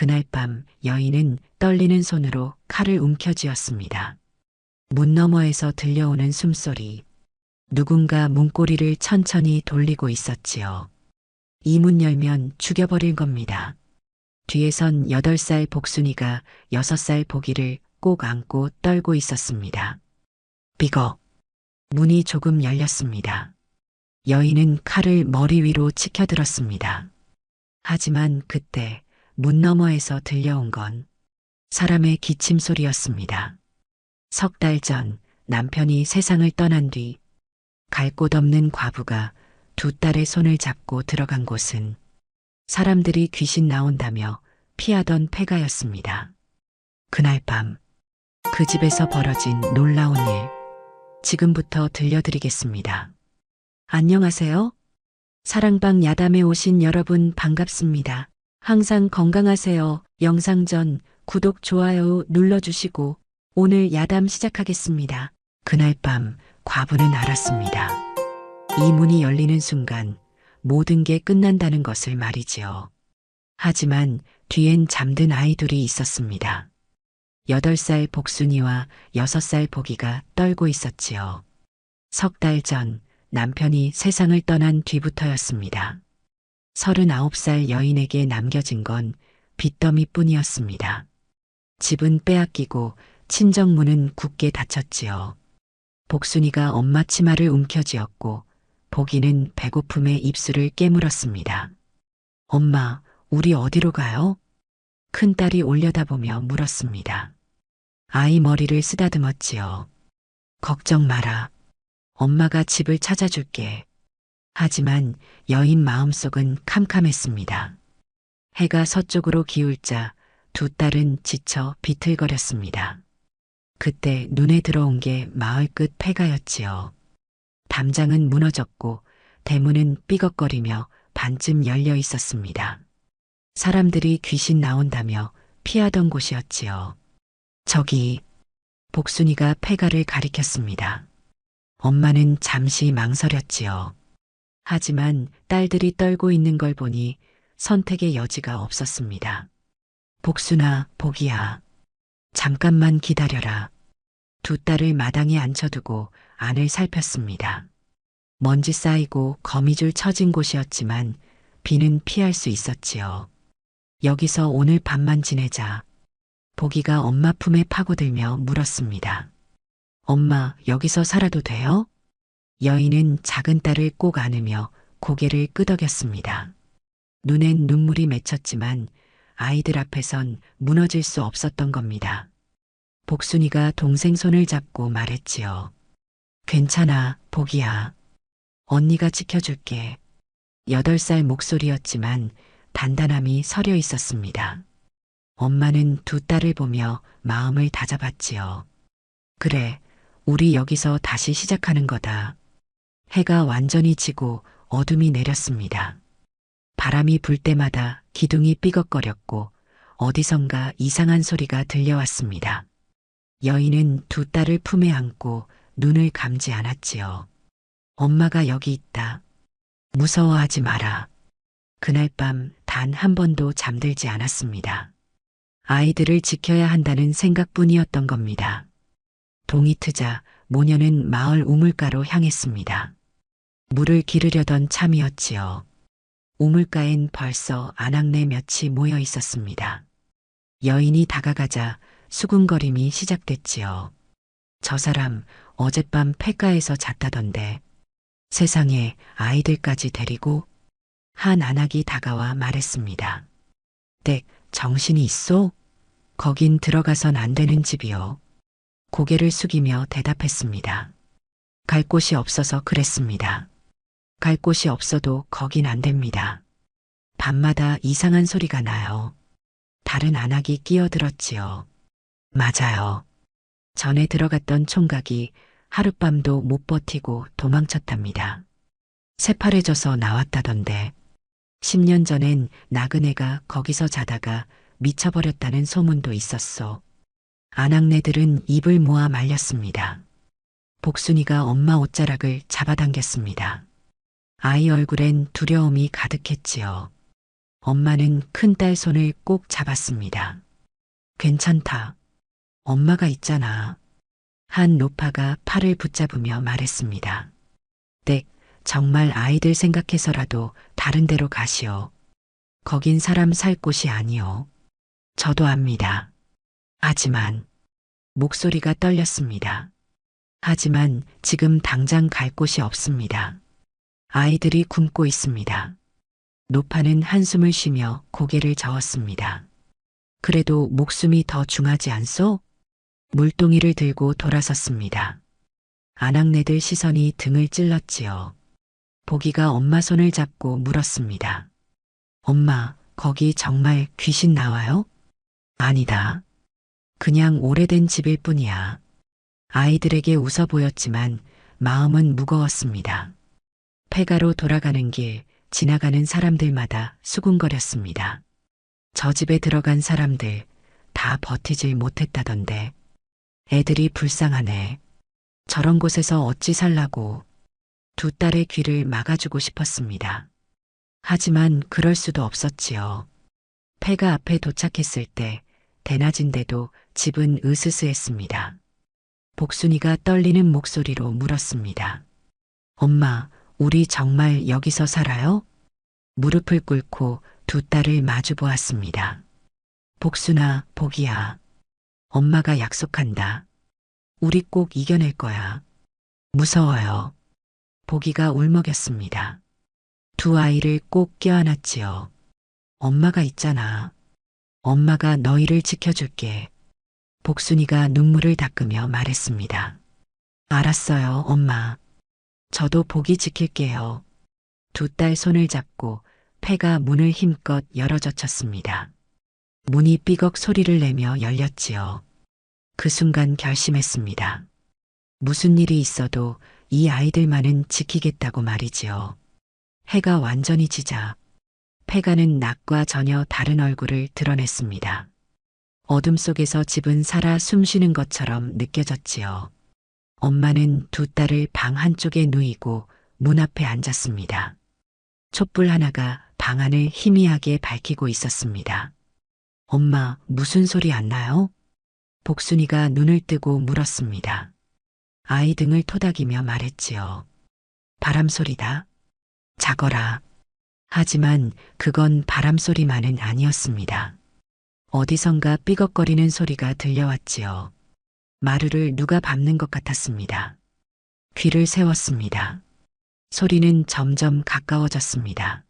그날 밤 여인은 떨리는 손으로 칼을 움켜쥐었습니다. 문 너머에서 들려오는 숨소리. 누군가 문고리를 천천히 돌리고 있었지요. 이 문 열면 죽여버릴 겁니다. 뒤에선 8살 복순이가 6살 보기를 꼭 안고 떨고 있었습니다. 삐걱. 문이 조금 열렸습니다. 여인은 칼을 머리 위로 치켜들었습니다. 하지만 그때 문 너머에서 들려온 건 사람의 기침 소리였습니다. 3달 전 남편이 세상을 떠난 뒤 갈 곳 없는 과부가 2딸의 손을 잡고 들어간 곳은 사람들이 귀신 나온다며 피하던 폐가였습니다. 그날 밤 그 집에서 벌어진 놀라운 일 지금부터 들려드리겠습니다. 안녕하세요. 사랑방 야담에 오신 여러분 반갑습니다. 항상 건강하세요. 영상 전 구독, 좋아요 눌러주시고 오늘 야담 시작하겠습니다. 그날 밤 과부는 알았습니다. 이 문이 열리는 순간 모든 게 끝난다는 것을 말이지요. 하지만 뒤엔 잠든 아이들이 있었습니다. 8살 복순이와 6살 보기가 떨고 있었지요. 3달 전 남편이 세상을 떠난 뒤부터였습니다. 39살 여인에게 남겨진 건 빚더미뿐이었습니다. 집은 빼앗기고 친정문은 굳게 닫혔지요. 복순이가 엄마 치마를 움켜쥐었고 보기는 배고픔에 입술을 깨물었습니다. 엄마, 우리 어디로 가요? 큰딸이 올려다보며 물었습니다. 아이 머리를 쓰다듬었지요. 걱정 마라. 엄마가 집을 찾아줄게. 하지만 여인 마음속은 캄캄했습니다. 해가 서쪽으로 기울자 2딸은 지쳐 비틀거렸습니다. 그때 눈에 들어온 게 마을 끝 폐가였지요. 담장은 무너졌고 대문은 삐걱거리며 반쯤 열려 있었습니다. 사람들이 귀신 나온다며 피하던 곳이었지요. 저기, 복순이가 폐가를 가리켰습니다. 엄마는 잠시 망설였지요. 하지만 딸들이 떨고 있는 걸 보니 선택의 여지가 없었습니다. 복순아, 복이야. 잠깐만 기다려라. 2딸을 마당에 앉혀두고 안을 살폈습니다. 먼지 쌓이고 거미줄 쳐진 곳이었지만 비는 피할 수 있었지요. 여기서 오늘 밤만 지내자. 보기가 엄마 품에 파고들며 물었습니다. 엄마, 여기서 살아도 돼요? 여인은 작은 딸을 꼭 안으며 고개를 끄덕였습니다. 눈엔 눈물이 맺혔지만 아이들 앞에선 무너질 수 없었던 겁니다. 복순이가 동생 손을 잡고 말했지요. 괜찮아, 복이야. 언니가 지켜줄게. 8살 목소리였지만 단단함이 서려 있었습니다. 엄마는 2딸을 보며 마음을 다잡았지요. 그래, 우리 여기서 다시 시작하는 거다. 해가 완전히 지고 어둠이 내렸습니다. 바람이 불 때마다 기둥이 삐걱거렸고 어디선가 이상한 소리가 들려왔습니다. 여인은 2딸을 품에 안고 눈을 감지 않았지요. 엄마가 여기 있다. 무서워하지 마라. 그날 밤 단 한 번도 잠들지 않았습니다. 아이들을 지켜야 한다는 생각뿐이었던 겁니다. 동이 트자 모녀는 마을 우물가로 향했습니다. 물을 기르려던 참이었지요. 우물가엔 벌써 아낙네 몇이 모여 있었습니다. 여인이 다가가자 수군거림이 시작됐지요. 저 사람 어젯밤 폐가에서 잤다던데 세상에 아이들까지 데리고 한 아낙이 다가와 말했습니다. 댁 정신이 있소? 거긴 들어가선 안 되는 집이요. 고개를 숙이며 대답했습니다. 갈 곳이 없어서 그랬습니다. 갈 곳이 없어도 거긴 안 됩니다. 밤마다 이상한 소리가 나요. 다른 아낙이 끼어들었지요. 맞아요. 전에 들어갔던 총각이 하룻밤도 못 버티고 도망쳤답니다. 새파래져서 나왔다던데 10년 전엔 나그네가 거기서 자다가 미쳐버렸다는 소문도 있었소. 아낙네들은 입을 모아 말렸습니다. 복순이가 엄마 옷자락을 잡아당겼습니다. 아이 얼굴엔 두려움이 가득했지요. 엄마는 큰딸 손을 꼭 잡았습니다. 괜찮다. 엄마가 있잖아. 한 노파가 팔을 붙잡으며 말했습니다. 네, 정말 아이들 생각해서라도 다른 데로 가시오. 거긴 사람 살 곳이 아니오. 저도 압니다. 하지만 목소리가 떨렸습니다. 하지만 지금 당장 갈 곳이 없습니다. 아이들이 굶고 있습니다. 노파는 한숨을 쉬며 고개를 저었습니다. 그래도 목숨이 더 중하지 않소? 물동이를 들고 돌아섰습니다. 아낙네들 시선이 등을 찔렀지요. 보기가 엄마 손을 잡고 물었습니다. 엄마, 거기 정말 귀신 나와요? 아니다. 그냥 오래된 집일 뿐이야. 아이들에게 웃어 보였지만 마음은 무거웠습니다. 폐가로 돌아가는 길, 지나가는 사람들마다 수군거렸습니다. 저 집에 들어간 사람들 다 버티질 못했다던데. 애들이 불쌍하네. 저런 곳에서 어찌 살라고. 두 딸의 귀를 막아주고 싶었습니다. 하지만 그럴 수도 없었지요. 폐가 앞에 도착했을 때 대낮인데도 집은 으스스했습니다. 복순이가 떨리는 목소리로 물었습니다. 엄마, 우리 정말 여기서 살아요? 무릎을 꿇고 두 딸을 마주 보았습니다. 복순아, 복이야. 엄마가 약속한다. 우리 꼭 이겨낼 거야. 무서워요. 복이가 울먹였습니다. 두 아이를 꼭 껴안았지요. 엄마가 있잖아. 엄마가 너희를 지켜줄게. 복순이가 눈물을 닦으며 말했습니다. 알았어요, 엄마. 저도 복이 지킬게요. 두 딸 손을 잡고 폐가 문을 힘껏 열어젖혔습니다. 문이 삐걱 소리를 내며 열렸지요. 그 순간 결심했습니다. 무슨 일이 있어도 이 아이들만은 지키겠다고 말이지요. 해가 완전히 지자 폐가는 낮과 전혀 다른 얼굴을 드러냈습니다. 어둠 속에서 집은 살아 숨쉬는 것처럼 느껴졌지요. 엄마는 두 딸을 방 한쪽에 누이고 문 앞에 앉았습니다. 촛불 하나가 방 안을 희미하게 밝히고 있었습니다. 엄마, 무슨 소리 안 나요? 복순이가 눈을 뜨고 물었습니다. 아이 등을 토닥이며 말했지요. 바람 소리다. 자거라. 하지만 그건 바람 소리만은 아니었습니다. 어디선가 삐걱거리는 소리가 들려왔지요. 마루를 누가 밟는 것 같았습니다. 귀를 세웠습니다. 소리는 점점 가까워졌습니다.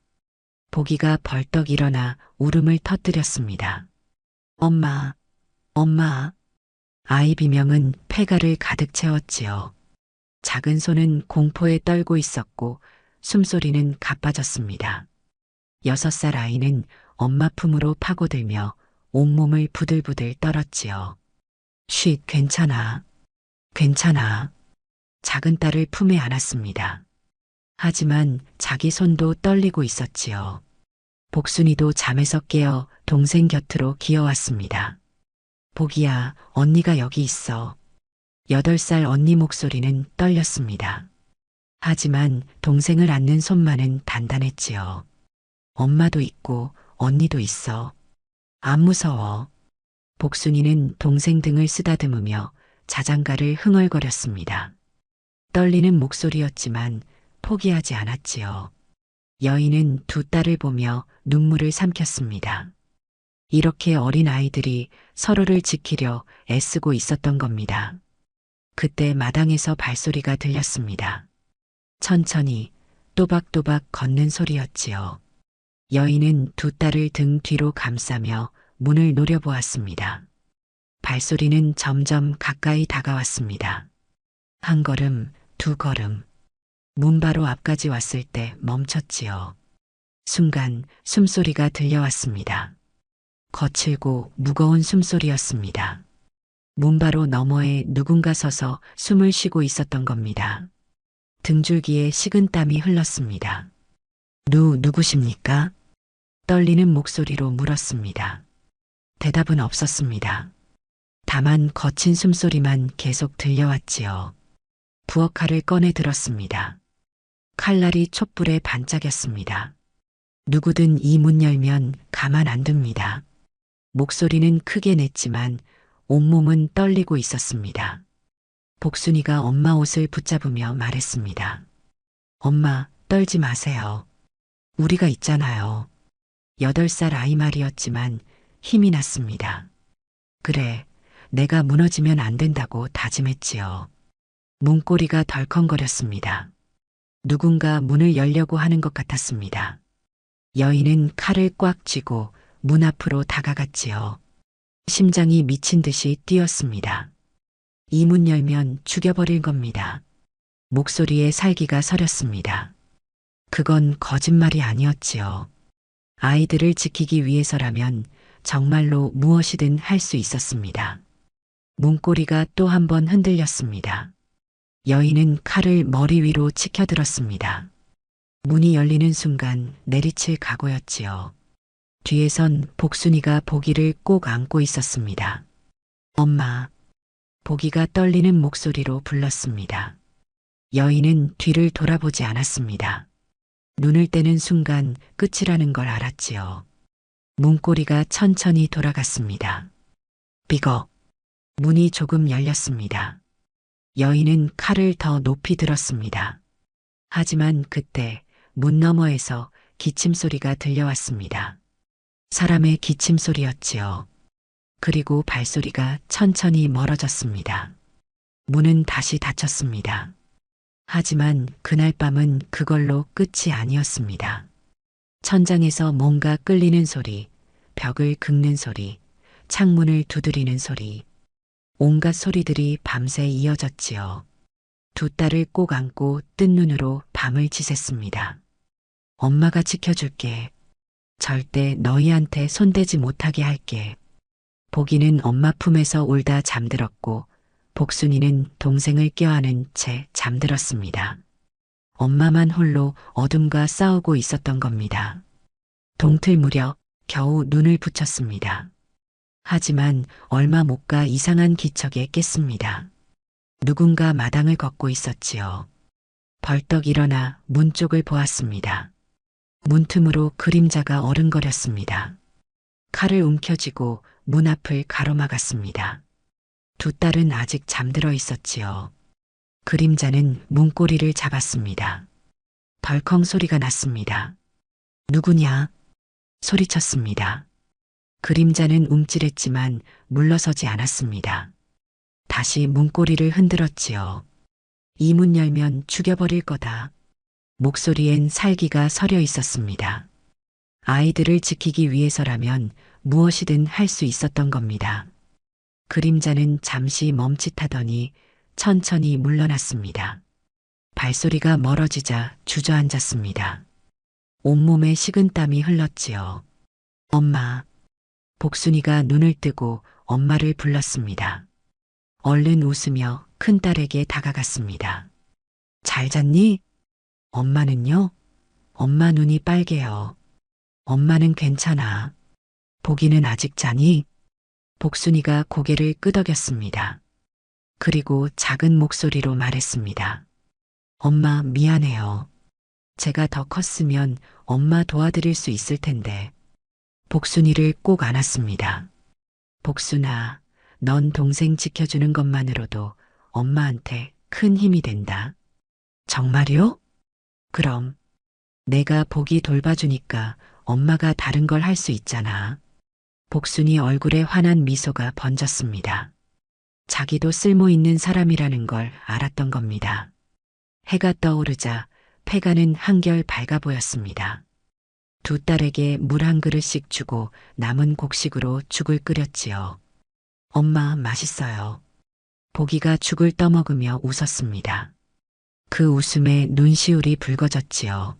보기가 벌떡 일어나 울음을 터뜨렸습니다. 엄마, 엄마. 아이 비명은 폐가를 가득 채웠지요. 작은 손은 공포에 떨고 있었고 숨소리는 가빠졌습니다. 6살 아이는 엄마 품으로 파고들며 온몸을 부들부들 떨었지요. 쉿, 괜찮아. 괜찮아. 작은 딸을 품에 안았습니다. 하지만 자기 손도 떨리고 있었지요. 복순이도 잠에서 깨어 동생 곁으로 기어왔습니다. 복이야, 언니가 여기 있어. 8살 언니 목소리는 떨렸습니다. 하지만 동생을 안는 손만은 단단했지요. 엄마도 있고 언니도 있어. 안 무서워. 복순이는 동생 등을 쓰다듬으며 자장가를 흥얼거렸습니다. 떨리는 목소리였지만 포기하지 않았지요. 여인은 두 딸을 보며 눈물을 삼켰습니다. 이렇게 어린 아이들이 서로를 지키려 애쓰고 있었던 겁니다. 그때 마당에서 발소리가 들렸습니다. 천천히 또박또박 걷는 소리였지요. 여인은 두 딸을 등 뒤로 감싸며 문을 노려보았습니다. 발소리는 점점 가까이 다가왔습니다. 한 걸음, 두 걸음. 문 바로 앞까지 왔을 때 멈췄지요. 순간 숨소리가 들려왔습니다. 거칠고 무거운 숨소리였습니다. 문 바로 너머에 누군가 서서 숨을 쉬고 있었던 겁니다. 등줄기에 식은땀이 흘렀습니다. 누구십니까? 떨리는 목소리로 물었습니다. 대답은 없었습니다. 다만 거친 숨소리만 계속 들려왔지요. 부엌칼을 꺼내 들었습니다. 칼날이 촛불에 반짝였습니다. 누구든 이 문 열면 가만 안 둡니다. 목소리는 크게 냈지만 온몸은 떨리고 있었습니다. 복순이가 엄마 옷을 붙잡으며 말했습니다. 엄마, 떨지 마세요. 우리가 있잖아요. 8살 아이 말이었지만 힘이 났습니다. 그래, 내가 무너지면 안 된다고 다짐했지요. 문고리가 덜컹거렸습니다. 누군가 문을 열려고 하는 것 같았습니다. 여인은 칼을 꽉 쥐고 문 앞으로 다가갔지요. 심장이 미친 듯이 뛰었습니다. 이 문 열면 죽여버릴 겁니다. 목소리에 살기가 서렸습니다. 그건 거짓말이 아니었지요. 아이들을 지키기 위해서라면 정말로 무엇이든 할 수 있었습니다. 문고리가 또 한 번 흔들렸습니다. 여인은 칼을 머리 위로 치켜들었습니다. 문이 열리는 순간 내리칠 각오였지요. 뒤에선 복순이가 보기를 꼭 안고 있었습니다. 엄마, 보기가 떨리는 목소리로 불렀습니다. 여인은 뒤를 돌아보지 않았습니다. 눈을 떼는 순간 끝이라는 걸 알았지요. 문고리가 천천히 돌아갔습니다. 비거. 문이 조금 열렸습니다. 여인은 칼을 더 높이 들었습니다. 하지만 그때 문 너머에서 기침 소리가 들려왔습니다. 사람의 기침 소리였지요. 그리고 발소리가 천천히 멀어졌습니다. 문은 다시 닫혔습니다. 하지만 그날 밤은 그걸로 끝이 아니었습니다. 천장에서 뭔가 끌리는 소리, 벽을 긁는 소리, 창문을 두드리는 소리, 온갖 소리들이 밤새 이어졌지요. 두 딸을 꼭 안고 뜬 눈으로 밤을 지샜습니다. 엄마가 지켜줄게. 절대 너희한테 손대지 못하게 할게. 보기는 엄마 품에서 울다 잠들었고 복순이는 동생을 껴안은 채 잠들었습니다. 엄마만 홀로 어둠과 싸우고 있었던 겁니다. 동틀 무렵 겨우 눈을 붙였습니다. 하지만 얼마 못 가 이상한 기척에 깼습니다. 누군가 마당을 걷고 있었지요. 벌떡 일어나 문 쪽을 보았습니다. 문틈으로 그림자가 어른거렸습니다. 칼을 움켜쥐고 문 앞을 가로막았습니다. 두 딸은 아직 잠들어 있었지요. 그림자는 문고리를 잡았습니다. 덜컹 소리가 났습니다. 누구냐? 소리쳤습니다. 그림자는 움찔했지만 물러서지 않았습니다. 다시 문고리를 흔들었지요. 이 문 열면 죽여버릴 거다. 목소리엔 살기가 서려 있었습니다. 아이들을 지키기 위해서라면 무엇이든 할 수 있었던 겁니다. 그림자는 잠시 멈칫하더니 천천히 물러났습니다. 발소리가 멀어지자 주저앉았습니다. 온몸에 식은땀이 흘렀지요. 엄마. 복순이가 눈을 뜨고 엄마를 불렀습니다. 얼른 웃으며 큰딸에게 다가갔습니다. 잘 잤니? 엄마는요? 엄마 눈이 빨개요. 엄마는 괜찮아. 보기는 아직 자니? 복순이가 고개를 끄덕였습니다. 그리고 작은 목소리로 말했습니다. 엄마 미안해요. 제가 더 컸으면 엄마 도와드릴 수 있을 텐데. 복순이를 꼭 안았습니다. 복순아, 넌 동생 지켜주는 것만으로도 엄마한테 큰 힘이 된다. 정말요? 그럼 내가 복이 돌봐주니까 엄마가 다른 걸 할 수 있잖아. 복순이 얼굴에 환한 미소가 번졌습니다. 자기도 쓸모 있는 사람이라는 걸 알았던 겁니다. 해가 떠오르자 폐가는 한결 밝아 보였습니다. 두 딸에게 물 한 그릇씩 주고 남은 곡식으로 죽을 끓였지요. 엄마 맛있어요. 보기가 죽을 떠먹으며 웃었습니다. 그 웃음에 눈시울이 붉어졌지요.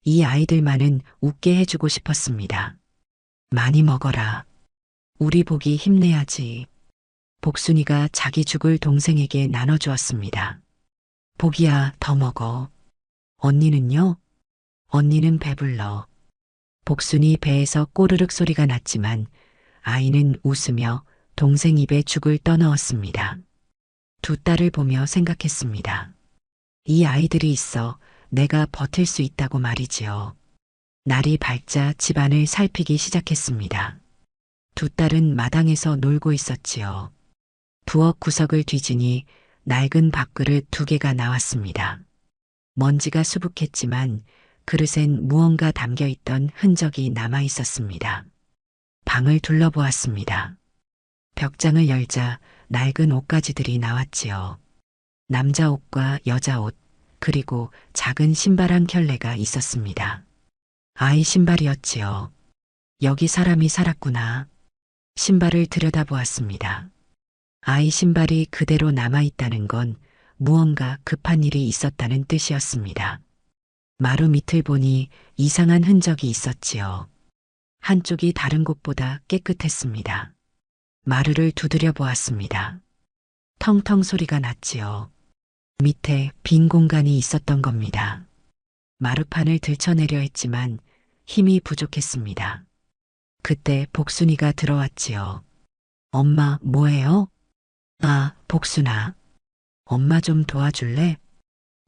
이 아이들만은 웃게 해주고 싶었습니다. 많이 먹어라. 우리 복이 힘내야지. 복순이가 자기 죽을 동생에게 나눠주었습니다. 복이야, 더 먹어. 언니는요? 언니는 배불러. 복순이 배에서 꼬르륵 소리가 났지만 아이는 웃으며 동생 입에 죽을 떠넣었습니다. 두 딸을 보며 생각했습니다. 이 아이들이 있어 내가 버틸 수 있다고 말이지요. 날이 밝자 집안을 살피기 시작했습니다. 두 딸은 마당에서 놀고 있었지요. 부엌 구석을 뒤지니 낡은 밥그릇 두 개가 나왔습니다. 먼지가 수북했지만 그릇엔 무언가 담겨 있던 흔적이 남아 있었습니다. 방을 둘러보았습니다. 벽장을 열자 낡은 옷가지들이 나왔지요. 남자 옷과 여자 옷, 그리고 작은 신발 한 켤레가 있었습니다. 아이 신발이었지요. 여기 사람이 살았구나. 신발을 들여다보았습니다. 아이 신발이 그대로 남아있다는 건 무언가 급한 일이 있었다는 뜻이었습니다. 마루 밑을 보니 이상한 흔적이 있었지요. 한쪽이 다른 곳보다 깨끗했습니다. 마루를 두드려 보았습니다. 텅텅 소리가 났지요. 밑에 빈 공간이 있었던 겁니다. 마루판을 들쳐내려 했지만 힘이 부족했습니다. 그때 복순이가 들어왔지요. 엄마, 뭐해요? 아, 복순아. 엄마 좀 도와줄래?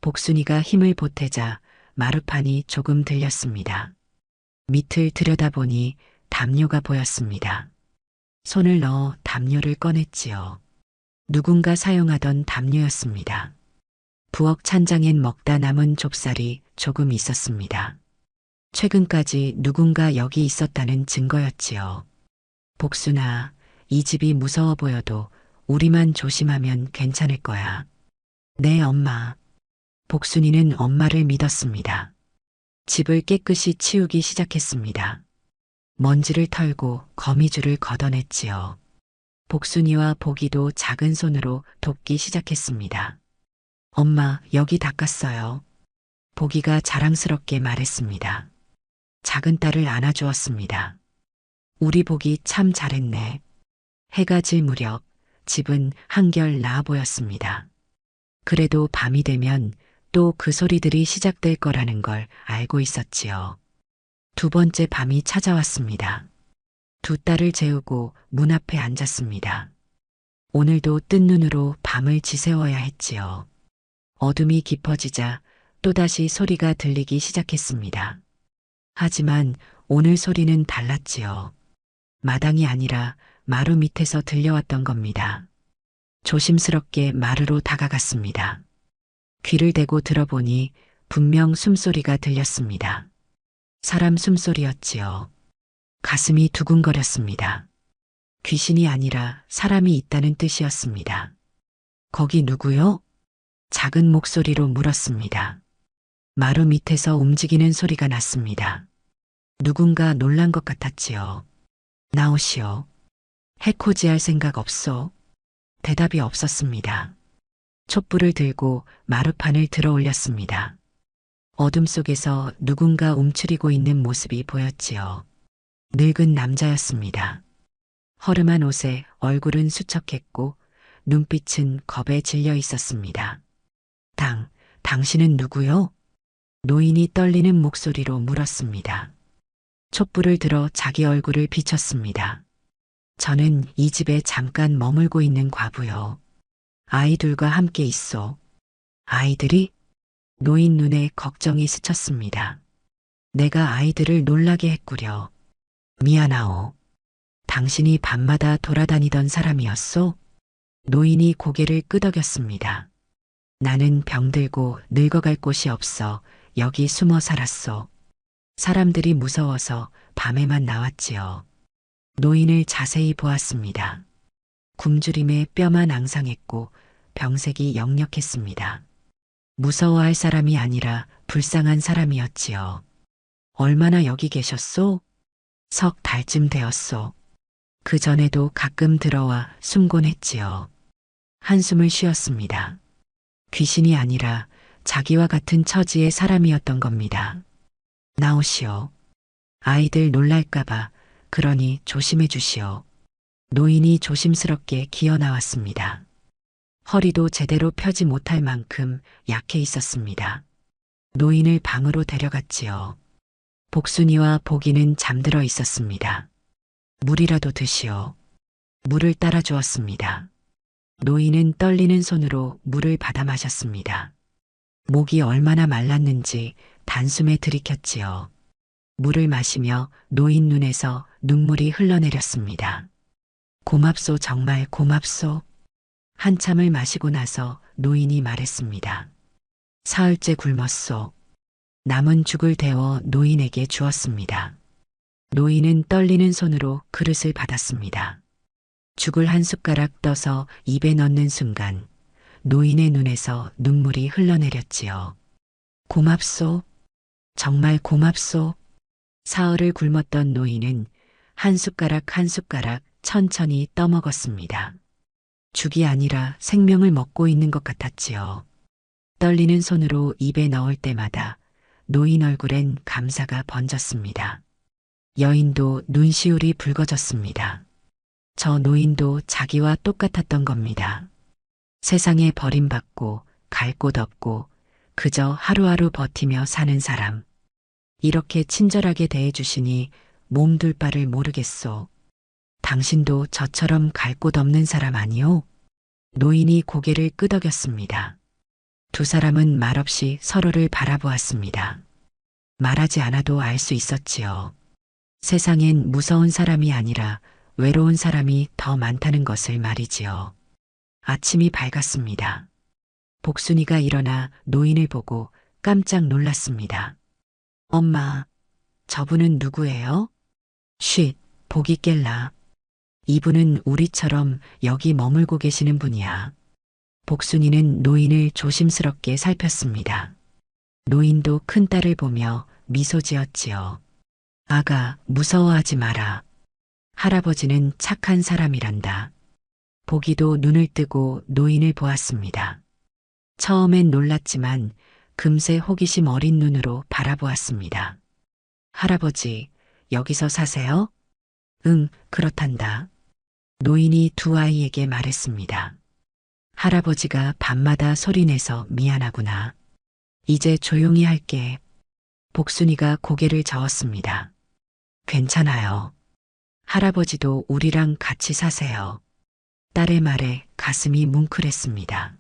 복순이가 힘을 보태자 마루판이 조금 들렸습니다. 밑을 들여다보니 담요가 보였습니다. 손을 넣어 담요를 꺼냈지요. 누군가 사용하던 담요였습니다. 부엌 찬장엔 먹다 남은 좁쌀이 조금 있었습니다. 최근까지 누군가 여기 있었다는 증거였지요. 복순아, 이 집이 무서워 보여도 우리만 조심하면 괜찮을 거야. 네, 엄마. 복순이는 엄마를 믿었습니다. 집을 깨끗이 치우기 시작했습니다. 먼지를 털고 거미줄을 걷어냈지요. 복순이와 보기도 작은 손으로 돕기 시작했습니다. 엄마, 여기 닦았어요. 보기가 자랑스럽게 말했습니다. 작은 딸을 안아주었습니다. 우리 보기 참 잘했네. 해가 질 무렵 집은 한결 나아 보였습니다. 그래도 밤이 되면 또 그 소리들이 시작될 거라는 걸 알고 있었지요. 두 번째 밤이 찾아왔습니다. 두 딸을 재우고 문 앞에 앉았습니다. 오늘도 뜬 눈으로 밤을 지새워야 했지요. 어둠이 깊어지자 또다시 소리가 들리기 시작했습니다. 하지만 오늘 소리는 달랐지요. 마당이 아니라 마루 밑에서 들려왔던 겁니다. 조심스럽게 마루로 다가갔습니다. 귀를 대고 들어보니 분명 숨소리가 들렸습니다. 사람 숨소리였지요. 가슴이 두근거렸습니다. 귀신이 아니라 사람이 있다는 뜻이었습니다. 거기 누구요? 작은 목소리로 물었습니다. 마루 밑에서 움직이는 소리가 났습니다. 누군가 놀란 것 같았지요. 나오시오. 해코지할 생각 없소. 대답이 없었습니다. 촛불을 들고 마루판을 들어 올렸습니다. 어둠 속에서 누군가 움츠리고 있는 모습이 보였지요. 늙은 남자였습니다. 허름한 옷에 얼굴은 수척했고 눈빛은 겁에 질려 있었습니다. 당신은 누구요? 노인이 떨리는 목소리로 물었습니다. 촛불을 들어 자기 얼굴을 비췄습니다. 저는 이 집에 잠깐 머물고 있는 과부요. 아이들과 함께 있어. 아이들이? 노인 눈에 걱정이 스쳤습니다. 내가 아이들을 놀라게 했구려. 미안하오. 당신이 밤마다 돌아다니던 사람이었소? 노인이 고개를 끄덕였습니다. 나는 병들고 늙어갈 곳이 없어 여기 숨어 살았소. 사람들이 무서워서 밤에만 나왔지요. 노인을 자세히 보았습니다. 굶주림에 뼈만 앙상했고 병색이 역력했습니다. 무서워할 사람이 아니라 불쌍한 사람이었지요. 얼마나 여기 계셨소? 석 달쯤 되었소. 그 전에도 가끔 들어와 숨곤 했지요. 한숨을 쉬었습니다. 귀신이 아니라 자기와 같은 처지의 사람이었던 겁니다. 나오시오. 아이들 놀랄까봐 그러니 조심해 주시오. 노인이 조심스럽게 기어 나왔습니다. 허리도 제대로 펴지 못할 만큼 약해 있었습니다. 노인을 방으로 데려갔지요. 복순이와 보기는 잠들어 있었습니다. 물이라도 드시오. 물을 따라 주었습니다. 노인은 떨리는 손으로 물을 받아 마셨습니다. 목이 얼마나 말랐는지 단숨에 들이켰지요. 물을 마시며 노인 눈에서 눈물이 흘러내렸습니다. 고맙소, 정말 고맙소. 한참을 마시고 나서 노인이 말했습니다. 사흘째 굶었소. 남은 죽을 데워 노인에게 주었습니다. 노인은 떨리는 손으로 그릇을 받았습니다. 죽을 한 숟가락 떠서 입에 넣는 순간 노인의 눈에서 눈물이 흘러내렸지요. 고맙소. 정말 고맙소. 사흘을 굶었던 노인은 한 숟가락 한 숟가락 천천히 떠먹었습니다. 죽이 아니라 생명을 먹고 있는 것 같았지요. 떨리는 손으로 입에 넣을 때마다 노인 얼굴엔 감사가 번졌습니다. 여인도 눈시울이 붉어졌습니다. 저 노인도 자기와 똑같았던 겁니다. 세상에 버림받고 갈 곳 없고 그저 하루하루 버티며 사는 사람. 이렇게 친절하게 대해주시니 몸둘 바를 모르겠소. 당신도 저처럼 갈 곳 없는 사람 아니오? 노인이 고개를 끄덕였습니다. 두 사람은 말없이 서로를 바라보았습니다. 말하지 않아도 알 수 있었지요. 세상엔 무서운 사람이 아니라 외로운 사람이 더 많다는 것을 말이지요. 아침이 밝았습니다. 복순이가 일어나 노인을 보고 깜짝 놀랐습니다. 엄마, 저분은 누구예요? 쉿, 복이 깰라. 이분은 우리처럼 여기 머물고 계시는 분이야. 복순이는 노인을 조심스럽게 살폈습니다. 노인도 큰딸을 보며 미소 지었지요. 아가, 무서워하지 마라. 할아버지는 착한 사람이란다. 보기도 눈을 뜨고 노인을 보았습니다. 처음엔 놀랐지만 금세 호기심 어린 눈으로 바라보았습니다. 할아버지, 여기서 사세요? 응, 그렇단다. 노인이 두 아이에게 말했습니다. 할아버지가 밤마다 소리내서 미안하구나. 이제 조용히 할게. 복순이가 고개를 저었습니다. 괜찮아요. 할아버지도 우리랑 같이 사세요. 딸의 말에 가슴이 뭉클했습니다.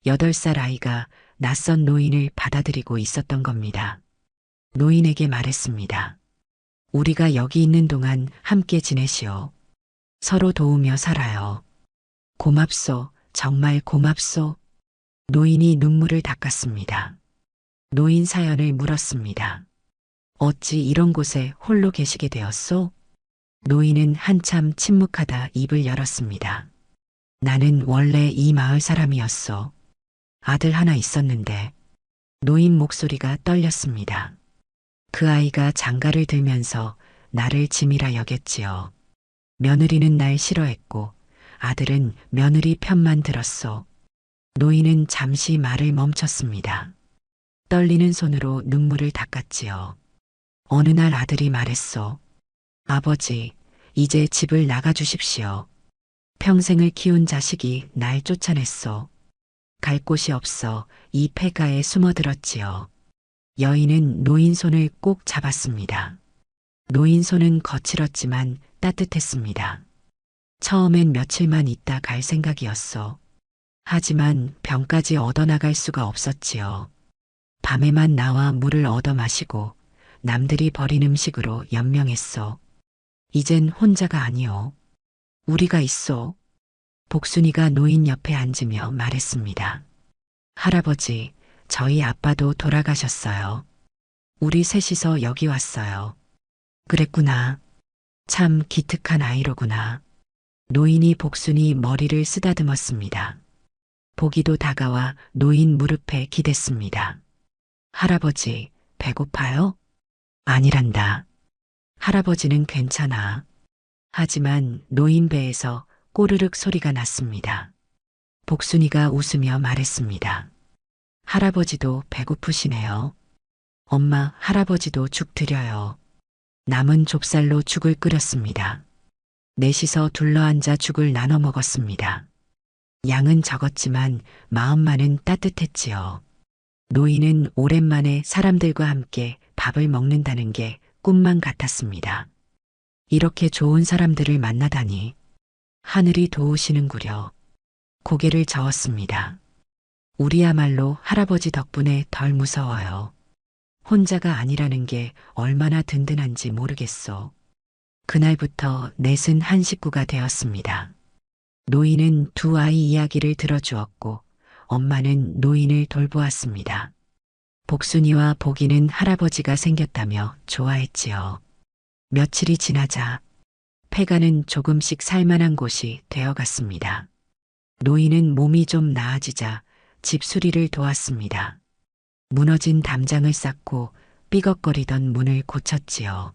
8살 아이가 낯선 노인을 받아들이고 있었던 겁니다. 노인에게 말했습니다. 우리가 여기 있는 동안 함께 지내시오. 서로 도우며 살아요. 고맙소, 정말 고맙소. 노인이 눈물을 닦았습니다. 노인 사연을 물었습니다. 어찌 이런 곳에 홀로 계시게 되었소? 노인은 한참 침묵하다 입을 열었습니다. 나는 원래 이 마을 사람이었소. 아들 하나 있었는데. 노인 목소리가 떨렸습니다. 그 아이가 장가를 들면서 나를 짐이라 여겼지요. 며느리는 날 싫어했고 아들은 며느리 편만 들었소. 노인은 잠시 말을 멈췄습니다. 떨리는 손으로 눈물을 닦았지요. 어느 날 아들이 말했소. 아버지, 이제 집을 나가주십시오. 평생을 키운 자식이 날 쫓아냈소. 갈 곳이 없어 이 폐가에 숨어들었지요. 여인은 노인 손을 꼭 잡았습니다. 노인 손은 거칠었지만 따뜻했습니다. 처음엔 며칠만 있다 갈 생각이었소. 하지만 병까지 얻어나갈 수가 없었지요. 밤에만 나와 물을 얻어 마시고 남들이 버린 음식으로 연명했소. 이젠 혼자가 아니오. 우리가 있소. 복순이가 노인 옆에 앉으며 말했습니다. 할아버지, 저희 아빠도 돌아가셨어요. 우리 셋이서 여기 왔어요. 그랬구나. 참 기특한 아이로구나. 노인이 복순이 머리를 쓰다듬었습니다. 보기도 다가와 노인 무릎에 기댔습니다. 할아버지, 배고파요? 아니란다. 할아버지는 괜찮아. 하지만 노인 배에서 꼬르륵 소리가 났습니다. 복순이가 웃으며 말했습니다. 할아버지도 배고프시네요. 엄마, 할아버지도 죽 드려요. 남은 좁쌀로 죽을 끓였습니다. 넷이서 둘러앉아 죽을 나눠 먹었습니다. 양은 적었지만 마음만은 따뜻했지요. 노인은 오랜만에 사람들과 함께 밥을 먹는다는 게 꿈만 같았습니다. 이렇게 좋은 사람들을 만나다니 하늘이 도우시는구려. 고개를 저었습니다. 우리야말로 할아버지 덕분에 덜 무서워요. 혼자가 아니라는 게 얼마나 든든한지 모르겠소. 그날부터 넷은 한 식구가 되었습니다. 노인은 두 아이 이야기를 들어주었고 엄마는 노인을 돌보았습니다. 복순이와 복이는 할아버지가 생겼다며 좋아했지요. 며칠이 지나자 폐가는 조금씩 살만한 곳이 되어갔습니다. 노인은 몸이 좀 나아지자 집 수리를 도왔습니다. 무너진 담장을 쌓고 삐걱거리던 문을 고쳤지요.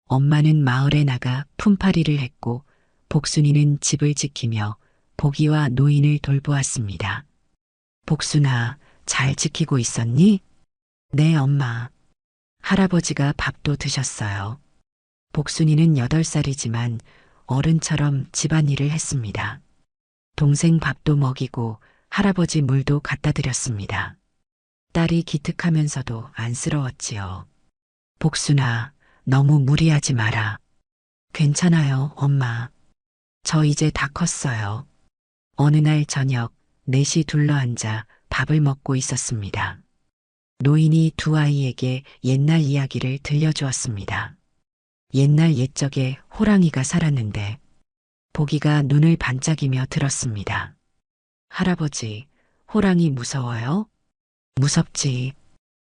엄마는 마을에 나가 품팔이를 했고 복순이는 집을 지키며 복이와 노인을 돌보았습니다. 복순아, 잘 지키고 있었니? 네, 엄마. 할아버지가 밥도 드셨어요. 복순이는 8살이지만 어른처럼 집안일을 했습니다. 동생 밥도 먹이고 할아버지 물도 갖다 드렸습니다. 딸이 기특하면서도 안쓰러웠지요. 복순아, 너무 무리하지 마라. 괜찮아요, 엄마. 저 이제 다 컸어요. 어느 날 저녁, 넷이 둘러앉아 밥을 먹고 있었습니다. 노인이 두 아이에게 옛날 이야기를 들려주었습니다. 옛날 옛적에 호랑이가 살았는데 보기가 눈을 반짝이며 들었습니다. 할아버지, 호랑이 무서워요? 무섭지.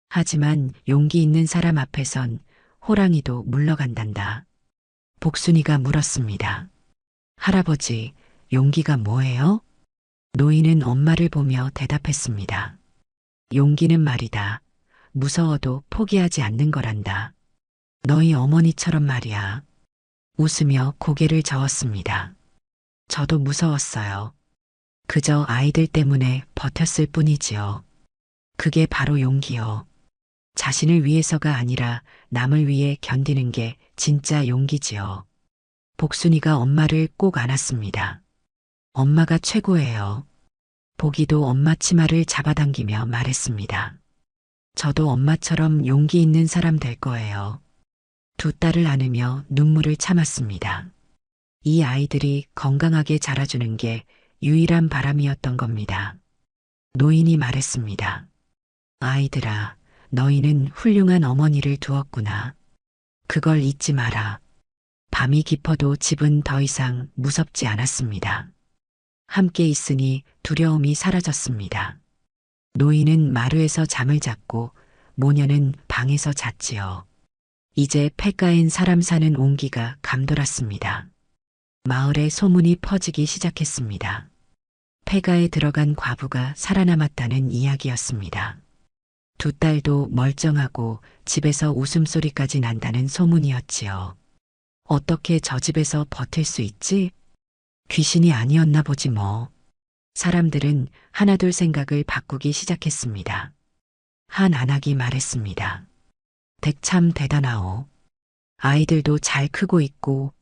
하지만 용기 있는 사람 앞에선 호랑이도 물러간단다. 복순이가 물었습니다. 할아버지, 용기가 뭐예요? 노인은 엄마를 보며 대답했습니다. 용기는 말이다. 무서워도 포기하지 않는 거란다. 너희 어머니처럼 말이야. 웃으며 고개를 저었습니다. 저도 무서웠어요. 그저 아이들 때문에 버텼을 뿐이지요. 그게 바로 용기요. 자신을 위해서가 아니라 남을 위해 견디는 게 진짜 용기지요. 복순이가 엄마를 꼭 안았습니다. 엄마가 최고예요. 보기도 엄마 치마를 잡아당기며 말했습니다. 저도 엄마처럼 용기 있는 사람 될 거예요. 두 딸을 안으며 눈물을 참았습니다. 이 아이들이 건강하게 자라주는 게 유일한 바람이었던 겁니다. 노인이 말했습니다. 아이들아, 너희는 훌륭한 어머니를 두었구나. 그걸 잊지 마라. 밤이 깊어도 집은 더 이상 무섭지 않았습니다. 함께 있으니 두려움이 사라졌습니다. 노인은 마루에서 잠을 잤고 모녀는 방에서 잤지요. 이제 폐가엔 사람 사는 온기가 감돌았습니다. 마을에 소문이 퍼지기 시작했습니다. 폐가에 들어간 과부가 살아남았다는 이야기였습니다. 두 딸도 멀쩡하고 집에서 웃음소리까지 난다는 소문이었지요. 어떻게 저 집에서 버틸 수 있지? 귀신이 아니었나 보지 뭐. 사람들은 하나둘 생각을 바꾸기 시작했습니다. 한 안악이 말했습니다. 댁 참 대단하오. 아이들도 잘 크고 있고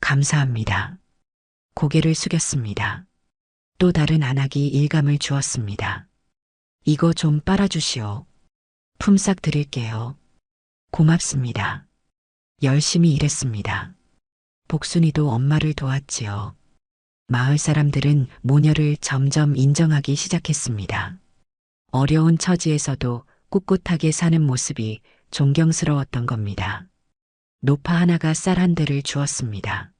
감사합니다. 고개를 숙였습니다. 또 다른 안악이 일감을 주었습니다. 이거 좀 빨아주시오. 품삯 드릴게요. 고맙습니다. 열심히 일했습니다. 복순이도 엄마를 도왔지요. 마을 사람들은 모녀를 점점 인정하기 시작했습니다. 어려운 처지에서도 꿋꿋하게 사는 모습이 존경스러웠던 겁니다. 노파 하나가 쌀 한 대를 주었습니다.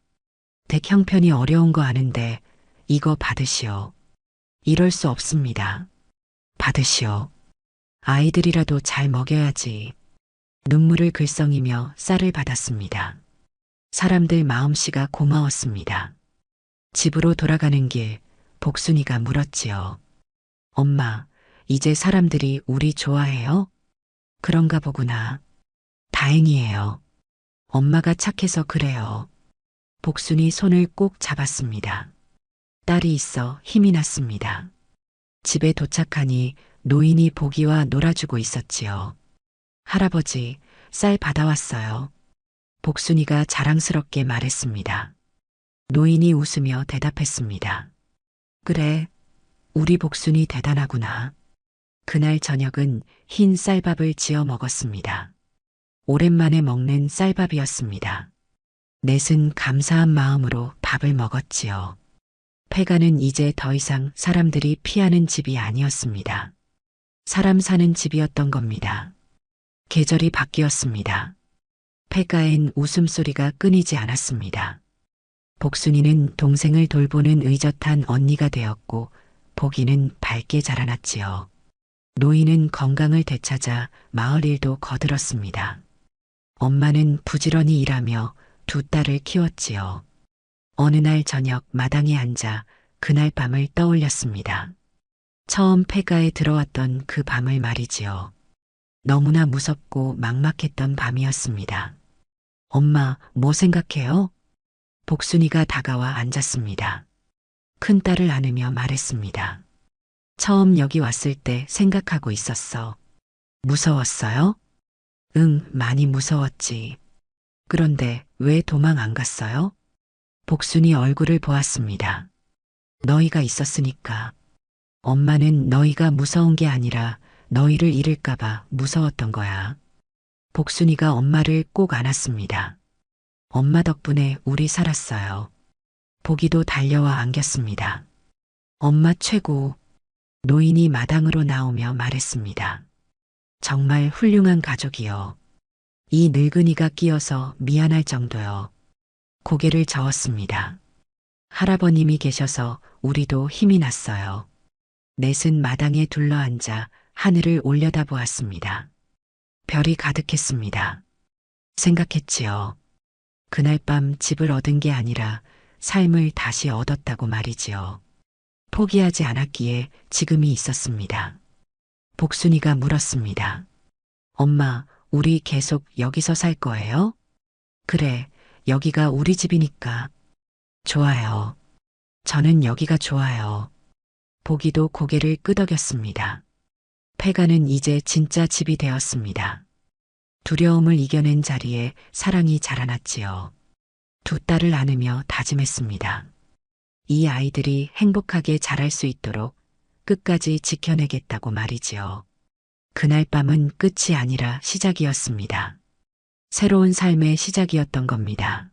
댁 형편이 어려운 거 아는데 이거 받으시오. 이럴 수 없습니다. 받으시오. 아이들이라도 잘 먹여야지. 눈물을 글썽이며 쌀을 받았습니다. 사람들 마음씨가 고마웠습니다. 집으로 돌아가는 길 복순이가 물었지요. 엄마, 이제 사람들이 우리 좋아해요? 그런가 보구나. 다행이에요. 엄마가 착해서 그래요. 복순이 손을 꼭 잡았습니다. 딸이 있어 힘이 났습니다. 집에 도착하니 노인이 보기와 놀아주고 있었지요. 할아버지, 쌀 받아왔어요. 복순이가 자랑스럽게 말했습니다. 노인이 웃으며 대답했습니다. 그래, 우리 복순이 대단하구나. 그날 저녁은 흰 쌀밥을 지어 먹었습니다. 오랜만에 먹는 쌀밥이었습니다. 넷은 감사한 마음으로 밥을 먹었지요. 폐가는 이제 더 이상 사람들이 피하는 집이 아니었습니다. 사람 사는 집이었던 겁니다. 계절이 바뀌었습니다. 폐가엔 웃음소리가 끊이지 않았습니다. 복순이는 동생을 돌보는 의젓한 언니가 되었고 복이는 밝게 자라났지요. 노인은 건강을 되찾아 마을 일도 거들었습니다. 엄마는 부지런히 일하며 두 딸을 키웠지요. 어느 날 저녁 마당에 앉아 그날 밤을 떠올렸습니다. 처음 폐가에 들어왔던 그 밤을 말이지요. 너무나 무섭고 막막했던 밤이었습니다. 엄마, 뭐 생각해요? 복순이가 다가와 앉았습니다. 큰딸을 안으며 말했습니다. 처음 여기 왔을 때 생각하고 있었어. 무서웠어요? 응, 많이 무서웠지. 그런데 왜 도망 안 갔어요? 복순이 얼굴을 보았습니다. 너희가 있었으니까. 엄마는 너희가 무서운 게 아니라 너희를 잃을까봐 무서웠던 거야. 복순이가 엄마를 꼭 안았습니다. 엄마 덕분에 우리 살았어요. 복이도 달려와 안겼습니다. 엄마 최고. 노인이 마당으로 나오며 말했습니다. 정말 훌륭한 가족이요. 이 늙은이가 끼어서 미안할 정도요. 고개를 저었습니다. 할아버님이 계셔서 우리도 힘이 났어요. 넷은 마당에 둘러앉아 하늘을 올려다보았습니다. 별이 가득했습니다. 생각했지요. 그날 밤 집을 얻은 게 아니라 삶을 다시 얻었다고 말이지요. 포기하지 않았기에 지금이 있었습니다. 복순이가 물었습니다. 엄마, 우리 계속 여기서 살 거예요? 그래, 여기가 우리 집이니까. 좋아요. 저는 여기가 좋아요. 복이도 고개를 끄덕였습니다. 폐가는 이제 진짜 집이 되었습니다. 두려움을 이겨낸 자리에 사랑이 자라났지요. 두 딸을 안으며 다짐했습니다. 이 아이들이 행복하게 자랄 수 있도록 끝까지 지켜내겠다고 말이지요. 그날 밤은 끝이 아니라 시작이었습니다. 새로운 삶의 시작이었던 겁니다.